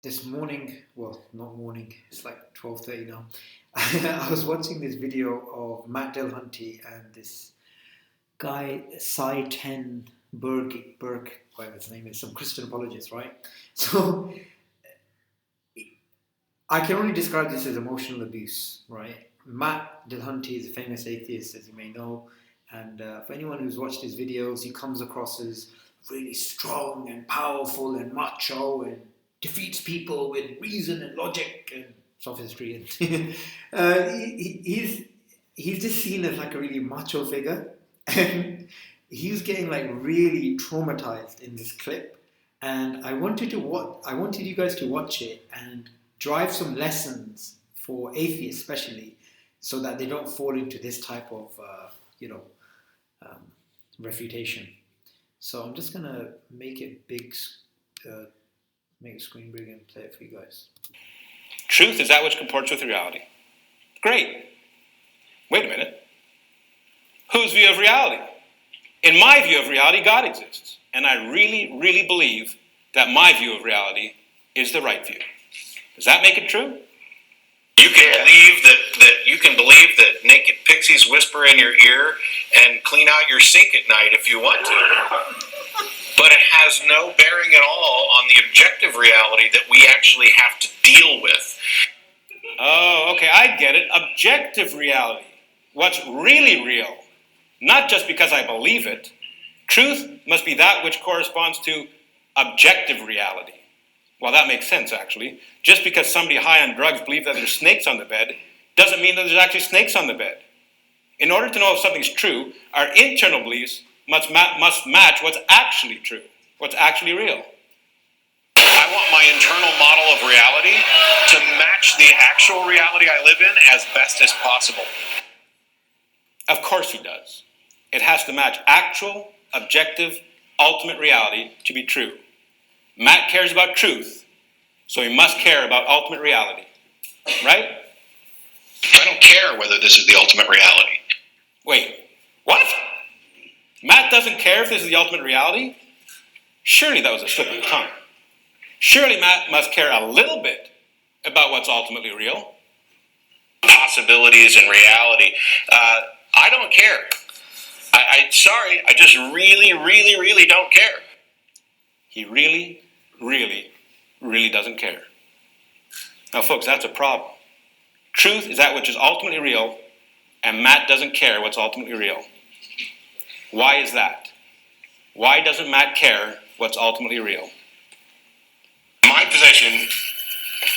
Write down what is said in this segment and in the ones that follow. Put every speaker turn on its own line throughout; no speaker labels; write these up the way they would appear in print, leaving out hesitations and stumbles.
This morning, well, not morning, it's like 12:30 now. I was watching this video of Matt Dillahunty and this guy, Cy 10 Berg, whatever his name is, some Christian apologist, right? So I can only describe this as emotional abuse, right? Matt Dillahunty is a famous atheist, as you may know, and for anyone who's watched his videos, he comes across as really strong and powerful and macho and defeats people with reason and logic and sophistry. And he's just seen as like a really macho figure, and he's getting like really traumatized in this clip. And I wanted you guys to watch it and drive some lessons for atheists, especially, so that they don't fall into this type of um, refutation. So I'm just gonna make it big, make a screen big and play it for you guys.
Truth is that which comports with reality. Great. Wait a minute. Whose view of reality? In my view of reality, God exists. And I really, really believe that my view of reality is the right view. Does that make it true?
You can believe that naked pixies whisper in your ear and clean out your sink at night if you want to. But it has no bearing at all on the objective reality that we actually have to deal with.
Oh, okay, I get it. Objective reality. What's really real. Not just because I believe it. Truth must be that which corresponds to objective reality. Well, that makes sense, actually. Just because somebody high on drugs believes that there's snakes on the bed doesn't mean that there's actually snakes on the bed. In order to know if something's true, our internal beliefs must match what's actually true, what's actually real.
I want my internal model of reality to match the actual reality I live in as best as possible.
Of course he does. It has to match actual, objective, ultimate reality to be true. Matt cares about truth, so he must care about ultimate reality. Right?
I don't care whether this is the ultimate reality.
Wait, what? Matt doesn't care if this is the ultimate reality? Surely that was a slip of the tongue. Surely Matt must care a little bit about what's ultimately real.
Possibilities and reality. I don't care. Sorry, I just really, really, really don't care.
He really, really, really doesn't care. Now, folks, that's a problem. Truth is that which is ultimately real, and Matt doesn't care what's ultimately real. Why is that? Why doesn't Matt care what's ultimately real?
My position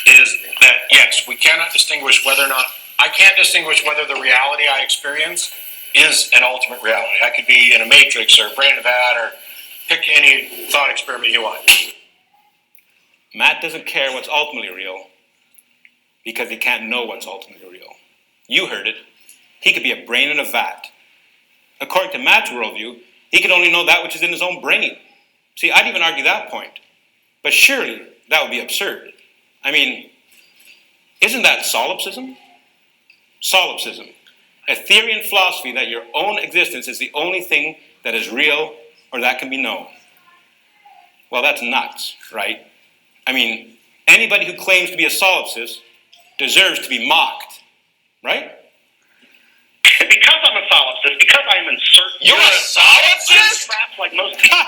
is that, yes, we cannot distinguish whether or not, I can't distinguish whether the reality I experience is an ultimate reality. I could be in a matrix or a brain of that, or pick any thought experiment you want.
Matt doesn't care what's ultimately real because he can't know what's ultimately real. You heard it. He could be a brain in a vat. According to Matt's worldview, he could only know that which is in his own brain. See, I'd even argue that point. But surely that would be absurd. I mean, isn't that solipsism? Solipsism, a theory and philosophy that your own existence is the only thing that is real or that can be known. Well, that's nuts, right? I mean, anybody who claims to be a solipsist deserves to be mocked, right?
Because I'm a solipsist, because I'm in certain...
You're a solipsist?
Traps like most people.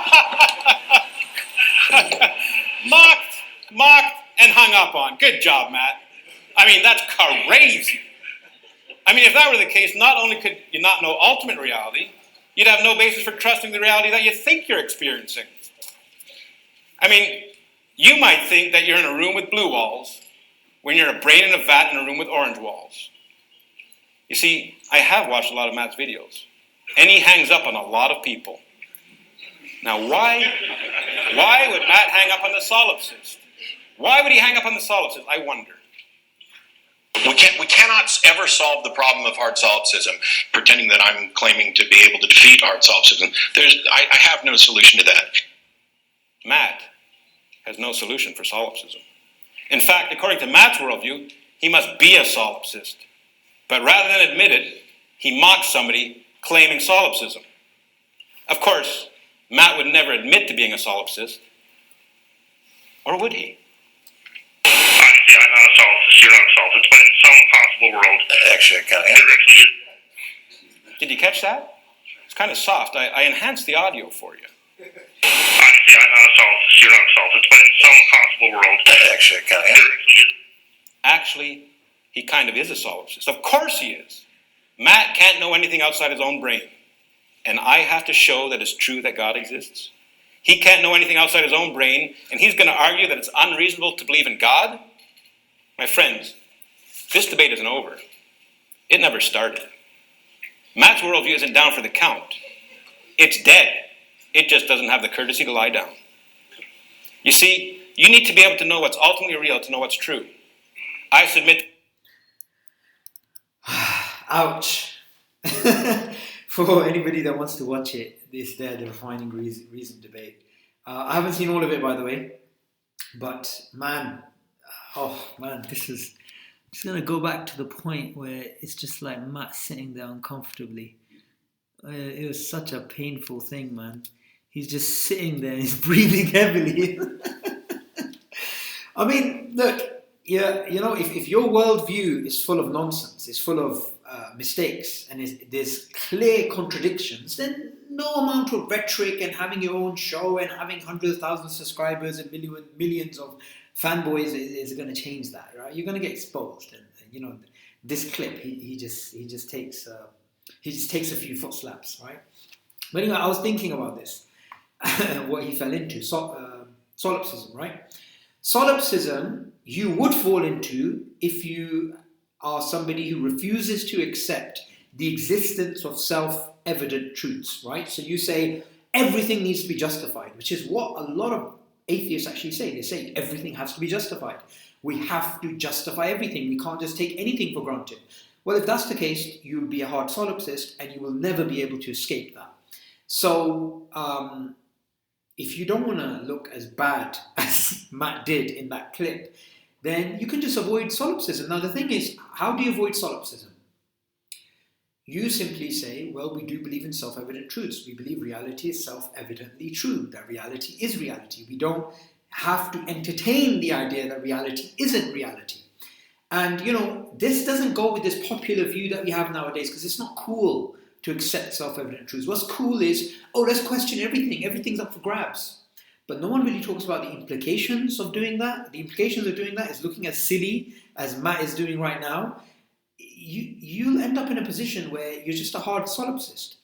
Mocked, and hung up on. Good job, Matt. I mean, that's crazy. I mean, if that were the case, not only could you not know ultimate reality, you'd have no basis for trusting the reality that you think you're experiencing. I mean, you might think that you're in a room with blue walls when you're a brain in a vat in a room with orange walls. You see, I have watched a lot of Matt's videos, and he hangs up on a lot of people. Now, why would Matt hang up on the solipsist? Why would he hang up on the solipsist? I wonder.
We cannot ever solve the problem of hard solipsism, pretending that I'm claiming to be able to defeat hard solipsism. I have no solution to that.
Matt has no solution for solipsism. In fact, according to Matt's worldview, he must be a solipsist. But rather than admit it, he mocks somebody claiming solipsism. Of course, Matt would never admit to being a solipsist. Or would he?
You're not solved, but in some possible world,
Actually, I kind
there
of
actually is.
Did you catch that? It's kind of soft. I enhanced the audio for you.
Obviously, I'm not a solved. You're not solved, but in some possible world,
Actually, I kind
there
of
actually is.
Actually, he kind of is a solipsist. Of course he is. Matt can't know anything outside his own brain. And I have to show that it's true that God exists. He can't know anything outside his own brain, and he's going to argue that it's unreasonable to believe in God? My friends, this debate isn't over. It never started. Matt's worldview isn't down for the count. It's dead. It just doesn't have the courtesy to lie down. You see, you need to be able to know what's ultimately real to know what's true. I submit.
Ouch. For anybody that wants to watch it, this there, the refining reason debate. I haven't seen all of it, by the way, but man, this is just gonna go back to the point where it's just like Matt sitting there uncomfortably. It was such a painful thing, man. He's just sitting there, he's breathing heavily. I mean, look, yeah, you know, if your worldview is full of nonsense, is full of mistakes, and there's clear contradictions, then no amount of rhetoric and having your own show and having hundreds of thousands of subscribers and millions of fanboys is going to change that, right? You're going to get exposed, and you know, this clip, he just takes a few foot slaps, right? But anyway, I was thinking about this, what he fell into, solipsism, right? Solipsism, you would fall into if you are somebody who refuses to accept the existence of self-evident truths, right? So you say everything needs to be justified, which is what a lot of atheists actually say. They say everything has to be justified. We have to justify everything. We can't just take anything for granted. Well, if that's the case, you'll be a hard solipsist and you will never be able to escape that. So, if you don't want to look as bad as Matt did in that clip, then you can just avoid solipsism. Now, the thing is, how do you avoid solipsism? You simply say, well, we do believe in self-evident truths. We believe reality is self-evidently true, that reality is reality. We don't have to entertain the idea that reality isn't reality. And, you know, this doesn't go with this popular view that we have nowadays, because it's not cool to accept self-evident truths. What's cool is, oh, let's question everything. Everything's up for grabs. But no one really talks about the implications of doing that. The implications of doing that is looking as silly as Matt is doing right now. You'll end up in a position where you're just a hard solipsist.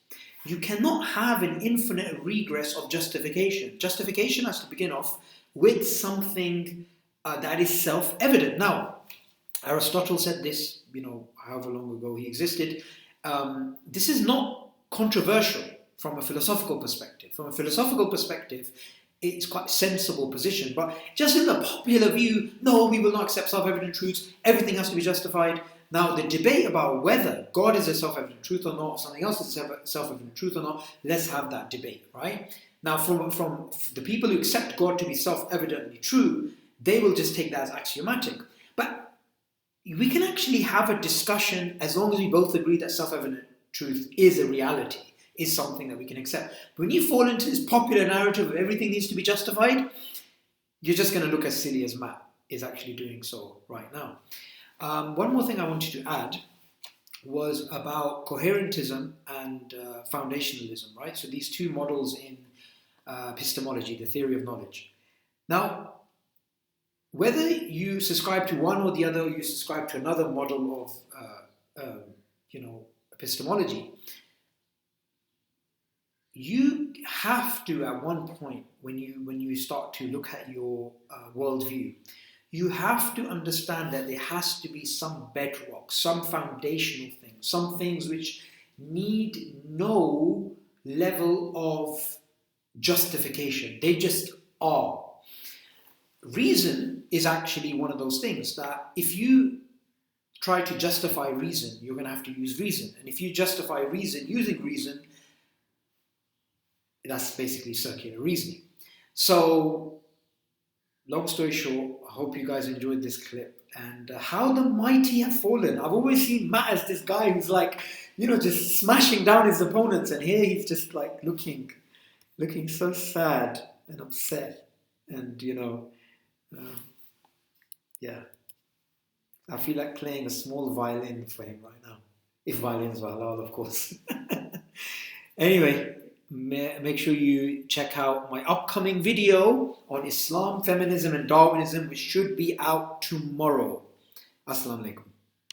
You cannot have an infinite regress of justification. Justification has to begin off with something that is self-evident. Now, Aristotle said this, you know, however long ago he existed. This is not controversial from a philosophical perspective. From a philosophical perspective, it's quite a sensible position. But just in the popular view, no, we will not accept self-evident truths. Everything has to be justified. Now, the debate about whether God is a self-evident truth or not, or something else is a self-evident truth or not, let's have that debate, right? Now, from the people who accept God to be self-evidently true, they will just take that as axiomatic. But we can actually have a discussion as long as we both agree that self-evident truth is a reality, is something that we can accept. But when you fall into this popular narrative of everything needs to be justified, you're just going to look as silly as Matt is actually doing so right now. One more thing I wanted to add was about coherentism and foundationalism, right? So these two models in epistemology, the theory of knowledge. Now, whether you subscribe to one or the other, or you subscribe to another model of, epistemology, you have to, at one point, when you start to look at your worldview, you have to understand that there has to be some bedrock, some foundational things, some things which need no level of justification. They just are. Reason is actually one of those things that if you try to justify reason, you're going to have to use reason. And if you justify reason using reason, that's basically circular reasoning. So, long story short, I hope you guys enjoyed this clip. And how the mighty have fallen. I've always seen Matt as this guy who's like, just smashing down his opponents. And here he's just like looking so sad and upset. And, yeah. I feel like playing a small violin for him right now. If violins were allowed, of course. Anyway, make sure you check out my upcoming video on Islam, feminism, and Darwinism, which should be out tomorrow. Assalamu alaikum.